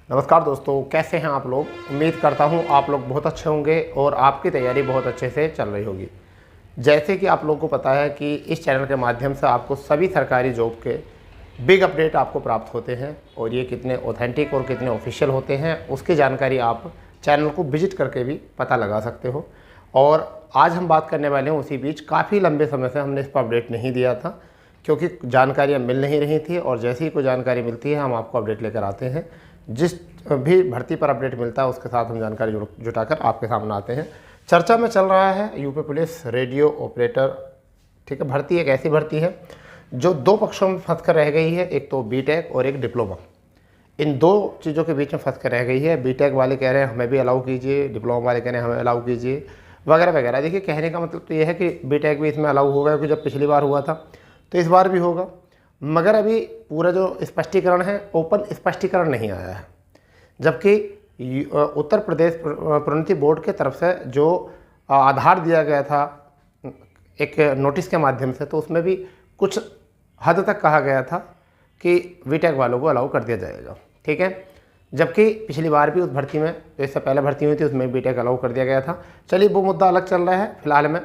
नमस्कार दोस्तों, कैसे हैं आप लोग। उम्मीद करता हूं आप लोग बहुत अच्छे होंगे और आपकी तैयारी बहुत अच्छे से चल रही होगी। जैसे कि आप लोगों को पता है कि इस चैनल के माध्यम से आपको सभी सरकारी जॉब के बिग अपडेट आपको प्राप्त होते हैं और ये कितने ऑथेंटिक और कितने ऑफिशियल होते हैं उसकी जानकारी आप चैनल को विजिट करके भी पता लगा सकते हो। और आज हम बात करने वाले हैं उसी बीच काफ़ी लंबे समय से हमने इस पर अपडेट नहीं दिया था क्योंकि जानकारियाँ मिल नहीं रही थी और जैसे ही कोई जानकारी मिलती है हम आपको अपडेट लेकर आते हैं। जिस भी भर्ती पर अपडेट मिलता है उसके साथ हम जानकारी जुटाकर आपके सामने आते हैं। चर्चा में चल रहा है यूपी पुलिस रेडियो ऑपरेटर। ठीक है, भर्ती एक ऐसी भर्ती है जो दो पक्षों में फंस कर रह गई है, एक तो बीटेक और एक डिप्लोमा। इन दो चीज़ों के बीच में फंस कर रह गई है। बीटेक वाले कह रहे हैं हमें भी अलाउ कीजिए, डिप्लोमा वाले कह रहे हैं हमें अलाउ कीजिए, वगैरह वगैरह। देखिए, कहने का मतलब तो ये है कि बीटेक भी इसमें अलाउ होगा क्योंकि जब पिछली बार हुआ था तो इस बार भी होगा, मगर अभी पूरा जो स्पष्टीकरण है ओपन स्पष्टीकरण नहीं आया है। जबकि उत्तर प्रदेश प्रोन्नति बोर्ड के तरफ से जो आधार दिया गया था एक नोटिस के माध्यम से, तो उसमें भी कुछ हद तक कहा गया था कि बीटेक वालों को अलाउ कर दिया जाएगा। ठीक है, जबकि पिछली बार भी उस भर्ती में जो इससे पहले भर्ती हुई थी उसमें बीटेक अलाउ कर दिया गया था। चलिए, वो मुद्दा अलग चल रहा है। फिलहाल में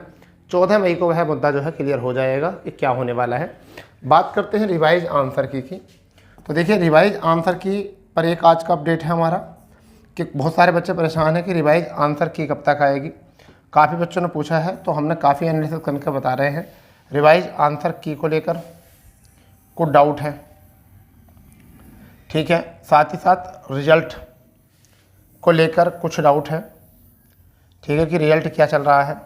14 मई को वह मुद्दा जो है क्लियर हो जाएगा कि क्या होने वाला है। बात करते हैं रिवाइज आंसर की। तो देखिए, रिवाइज आंसर की पर एक आज का अपडेट है हमारा कि बहुत सारे बच्चे परेशान हैं कि रिवाइज आंसर की कब तक आएगी। काफ़ी बच्चों ने पूछा है तो हमने काफ़ी एनालिसिस करके बता रहे हैं। रिवाइज आंसर की को लेकर कुछ डाउट है, ठीक है, साथ ही साथ रिजल्ट को लेकर कुछ डाउट है, ठीक है, कि रिजल्ट क्या चल रहा है,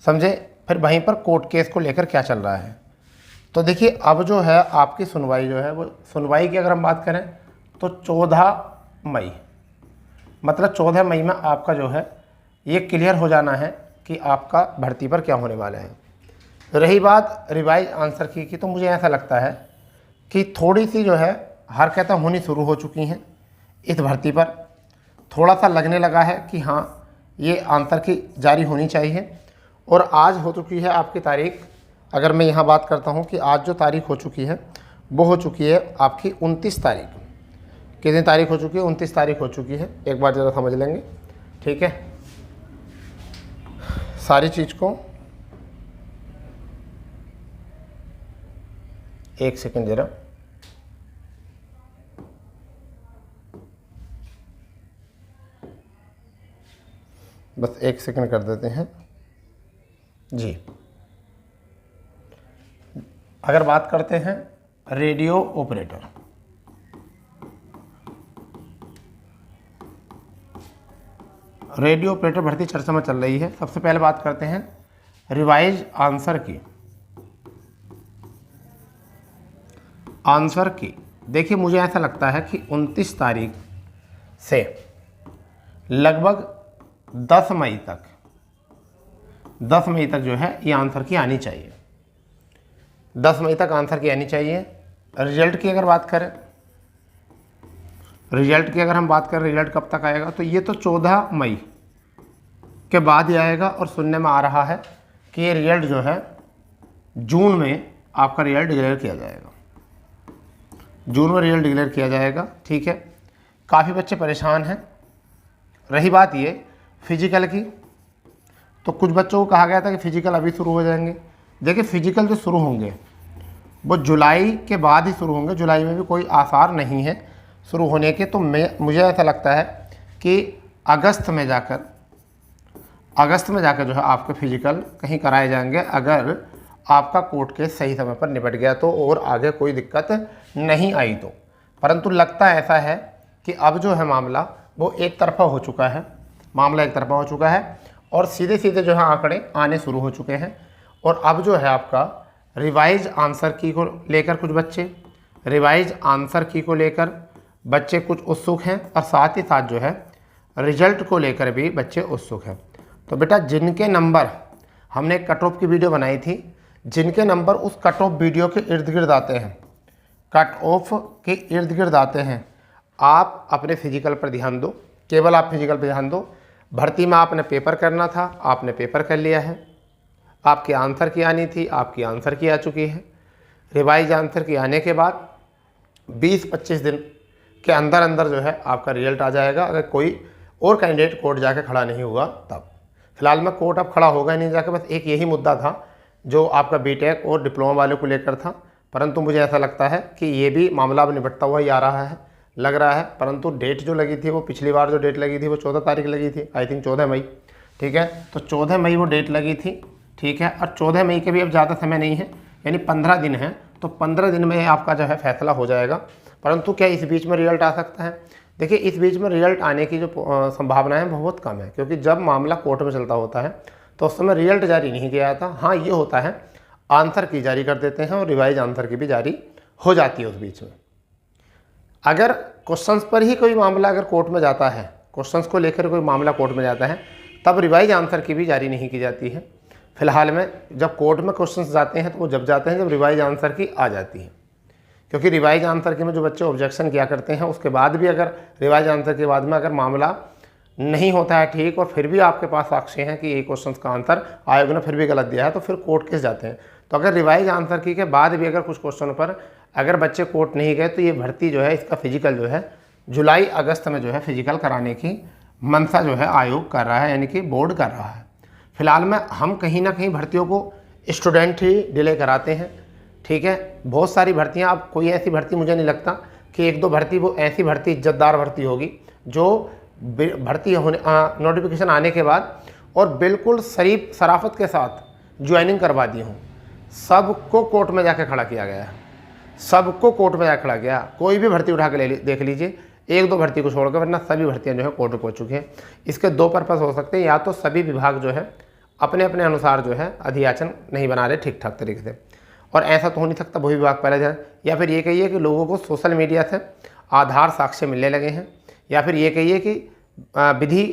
समझे। फिर वहीं पर कोर्ट केस को लेकर क्या चल रहा है। तो देखिए, अब जो है आपकी सुनवाई जो है वो सुनवाई की अगर हम बात करें तो 14 मई, मतलब 14 मई में आपका जो है ये क्लियर हो जाना है कि आपका भर्ती पर क्या होने वाला है। रही बात रिवाइज आंसर की तो मुझे ऐसा लगता है कि थोड़ी सी जो है हरकतें होनी शुरू हो चुकी हैं इस भर्ती पर। थोड़ा सा लगने लगा है कि हाँ, ये आंसर की जारी होनी चाहिए। और आज हो चुकी है आपकी तारीख। अगर मैं यहाँ बात करता हूँ कि आज जो तारीख हो चुकी है वो हो चुकी है आपकी 29 तारीख। कितनी तारीख हो चुकी है? 29 तारीख हो चुकी है। एक बार ज़रा समझ लेंगे, ठीक है, सारी चीज़ को। एक सेकंड ज़रा, बस एक सेकंड कर देते हैं जी। अगर बात करते हैं रेडियो ऑपरेटर, रेडियो ऑपरेटर भर्ती चर्चा में चल रही है। सबसे पहले बात करते हैं रिवाइज आंसर की। आंसर की देखिए, मुझे ऐसा लगता है कि 29 तारीख से लगभग 10 मई तक जो है ये आंसर की आनी चाहिए। 10 मई तक आंसर की आनी चाहिए। रिजल्ट की अगर बात करें, रिजल्ट कब तक आएगा, तो ये तो 14 मई के बाद ही आएगा। और सुनने में आ रहा है कि ये रिजल्ट जो है जून में आपका रिजल्ट डिक्लेयर किया जाएगा। जून में रिजल्ट डिक्लेयर किया जाएगा, ठीक है। काफ़ी बच्चे परेशान हैं। रही बात ये फिजिकल की, तो कुछ बच्चों को कहा गया था कि फ़िजिकल अभी शुरू हो जाएंगे। देखिए, फ़िजिकल जो शुरू होंगे वो जुलाई के बाद ही शुरू होंगे। जुलाई में भी कोई आसार नहीं है शुरू होने के। तो मुझे ऐसा लगता है कि अगस्त में जाकर जो है आपके फ़िजिकल कहीं कराए जाएंगे, अगर आपका कोर्ट केस सही समय पर निपट गया तो, और आगे कोई दिक्कत नहीं आई तो। परंतु लगता ऐसा है कि अब जो है मामला वो एक तरफा हो चुका है, और सीधे सीधे जो है आंकड़े आने शुरू हो चुके हैं। और अब जो है आपका रिवाइज आंसर की को लेकर बच्चे कुछ उत्सुक हैं, और साथ ही साथ जो है रिजल्ट को लेकर भी बच्चे उत्सुक हैं। तो बेटा, जिनके नंबर, हमने एक कट ऑफ की वीडियो बनाई थी, जिनके नंबर उस कट ऑफ वीडियो के इर्द गिर्द आते हैं, आप अपने फिजिकल पर ध्यान दो। केवल आप फिजिकल पर ध्यान दो। भर्ती में आपने पेपर करना था, आपने पेपर कर लिया है। आपकी आंसर की आनी थी, आपकी आंसर की आ चुकी है। रिवाइज आंसर की आने के बाद 20-25 दिन के अंदर अंदर जो है आपका रिजल्ट आ जाएगा, अगर कोई और कैंडिडेट कोर्ट जाके खड़ा नहीं हुआ तब। फिलहाल में कोर्ट अब खड़ा होगा ही नहीं जाके, बस एक यही मुद्दा था जो आपका बीटेक और डिप्लोमा वाले को लेकर था, परंतु मुझे ऐसा लगता है कि ये भी मामला अब निपटता हुआ ही आ रहा है, लग रहा है। परंतु डेट जो लगी थी वो पिछली बार जो डेट लगी थी वो 14 तारीख लगी थी, आई थिंक 14 मई, ठीक है। तो 14 मई वो डेट लगी थी, ठीक है। और 14 मई के भी अब ज़्यादा समय नहीं है, यानी 15 दिन है, तो 15 दिन में आपका जो है फैसला हो जाएगा। परंतु क्या इस बीच में रिजल्ट आ सकता है? देखिए, इस बीच में रिजल्ट आने की जो संभावना है बहुत कम है, क्योंकि जब मामला कोर्ट में चलता होता है तो उस समय रिजल्ट जारी नहीं किया जाता। हाँ, ये होता है आंसर की जारी कर देते हैं और रिवाइज आंसर की भी जारी हो जाती है उस बीच में। अगर क्वेश्चंस पर ही कोई मामला अगर कोर्ट में जाता है, क्वेश्चंस को लेकर कोई मामला कोर्ट में जाता है, तब रिवाइज आंसर की भी जारी नहीं की जाती है। फिलहाल में जब कोर्ट में क्वेश्चंस जाते हैं तो वो जब जाते हैं जब रिवाइज आंसर की आ जाती है, क्योंकि रिवाइज आंसर की में जो बच्चे ऑब्जेक्शन किया करते हैं उसके बाद भी अगर रिवाइज आंसर के बाद में अगर मामला नहीं होता है ठीक, और फिर भी आपके पास साक्ष्य हैं कि ये क्वेश्चन का आंसर आयोग ने फिर भी गलत दिया है, तो फिर कोर्ट केस जाते हैं। तो अगर रिवाइज आंसर की के बाद भी अगर कुछ क्वेश्चन पर अगर बच्चे कोर्ट नहीं गए तो ये भर्ती जो है इसका फिजिकल जो है जुलाई अगस्त में जो है फिजिकल कराने की मंशा जो है आयोग कर रहा है, यानी कि बोर्ड कर रहा है। फिलहाल में हम कहीं ना कहीं भर्तियों को स्टूडेंट ही डिले कराते हैं, ठीक है। बहुत सारी भर्तियां, अब कोई ऐसी भर्ती मुझे नहीं लगता कि एक दो भर्ती वो ऐसी भर्ती इज्जतदार भर्ती होगी जो भर्ती होने नोटिफिकेशन आने के बाद और बिल्कुल शराफत के साथ ज्वाइनिंग करवा दी हूँ। सबको कोर्ट में जाके खड़ा किया गया, सबको कोर्ट में जाकर खड़ा किया। कोई भी भर्ती उठा के देख लीजिए, एक दो भर्ती को छोड़कर, वरना सभी भर्तियां जो है कोर्ट में पहुँच चुकी हैं। इसके दो पर्पज़ हो सकते हैं, या तो सभी विभाग जो है अपने अपने अनुसार जो है अधियाचन नहीं बना रहे ठीक ठाक तरीके से, और ऐसा तो हो नहीं सकता वही विभाग पहले जाए, या फिर ये कहिए कि लोगों को सोशल मीडिया से आधार साक्ष्य मिलने लगे हैं, या फिर ये कहिए कि विधि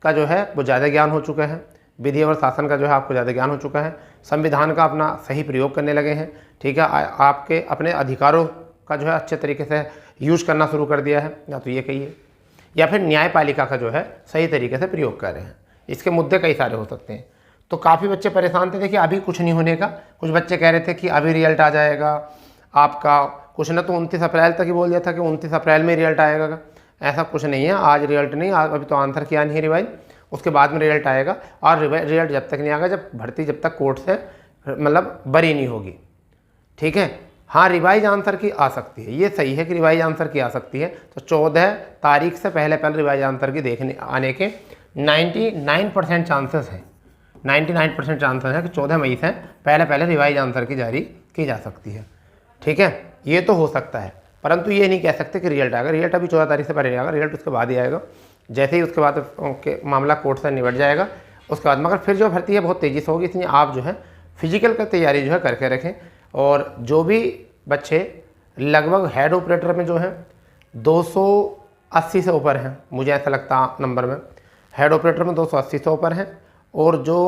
का जो है वो ज़्यादा ज्ञान हो चुका है, विधि और शासन का जो है आपको ज़्यादा ज्ञान हो चुका है, संविधान का अपना सही प्रयोग करने लगे हैं, ठीक है। आपके अपने अधिकारों का जो है अच्छे तरीके से यूज करना शुरू कर दिया है, या तो ये कहिए, या फिर न्यायपालिका का जो है सही तरीके से प्रयोग कर रहे हैं। इसके मुद्दे कई सारे हो सकते हैं। तो काफ़ी बच्चे परेशान थे, देखिए अभी कुछ नहीं होने का। कुछ बच्चे कह रहे थे कि अभी रिजल्ट आ जाएगा आपका, कुछ ने तो 29 अप्रैल तक ही बोल दिया था कि 29 अप्रैल में रिजल्ट आएगा। ऐसा कुछ नहीं है, आज रिजल्ट नहीं, आज अभी तो आंसर किया नहीं है रिवाइज, उसके बाद में रिजल्ट आएगा। और रिजल्ट जब तक नहीं आएगा जब भर्ती जब तक कोर्ट से मतलब बरी नहीं होगी, ठीक है। हाँ, रिवाइज आंसर की आ सकती है, ये सही है कि रिवाइज आंसर की आ सकती है। तो 14 तारीख से पहले रिवाइज आंसर की देखने आने के 99% चांसेस हैं, 99% चांसेस है कि 14 मई से पहले रिवाइज आंसर की जारी की जा सकती है, ठीक है। ये तो हो सकता है, परंतु ये नहीं कह सकते कि रिजल्ट आएगा। रिजल्ट अभी 14 तारीख से पहले नहीं आएगा, रिजल्ट उसके बाद ही आएगा। जैसे ही उसके बाद मामला कोर्ट से निपट जाएगा उसके बाद, मगर फिर जो भर्ती है बहुत तेज़ी से होगी, इसलिए आप जो है फिजिकल की तैयारी जो है करके रखें। और जो भी बच्चे लगभग हेड ऑपरेटर में जो है 280 से ऊपर हैं, मुझे ऐसा लगता नंबर में हेड ऑपरेटर में 280 से ऊपर हैं, और जो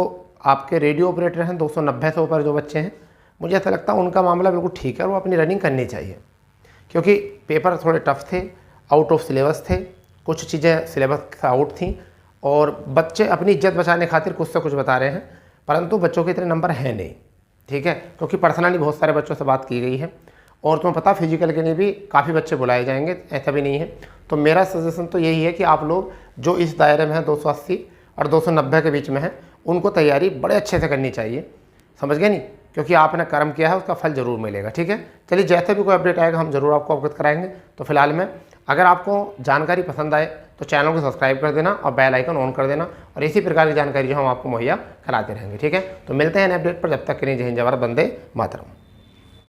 आपके रेडियो ऑपरेटर हैं 290 से ऊपर जो बच्चे हैं, मुझे ऐसा लगता है उनका मामला बिल्कुल ठीक है और वो अपनी रनिंग करनी चाहिए, क्योंकि पेपर थोड़े टफ थे, आउट ऑफ सिलेबस थे, कुछ चीज़ें सिलेबस से आउट थी, और बच्चे अपनी इज्जत बचाने खातिर कुछ से कुछ बता रहे हैं, परंतु बच्चों के इतने नंबर हैं नहीं, ठीक है। क्योंकि पर्सनली बहुत सारे बच्चों से बात की गई है, और तुम्हें पता फिजिकल के लिए भी काफ़ी बच्चे बुलाए जाएंगे, ऐसा भी नहीं है। तो मेरा सजेशन तो यही है कि आप लोग जो इस दायरे में हैं 280 और 290 के बीच में हैं, उनको तैयारी बड़े अच्छे से करनी चाहिए, समझ गए नहीं, क्योंकि आपने कर्म किया है उसका फल ज़रूर मिलेगा, ठीक है। चलिए, जैसे भी कोई अपडेट आएगा हम ज़रूर आपको अवगत कराएंगे। तो फिलहाल में अगर आपको जानकारी पसंद आए तो चैनल को सब्सक्राइब कर देना और बेल आइकन ऑन कर देना, और इसी प्रकार की जानकारी जो हम आपको मुहैया कराते रहेंगे, ठीक है। तो मिलते हैं नए अपडेट पर, जब तक के लिए जय हिंद, जय भारत, वंदे मातरम।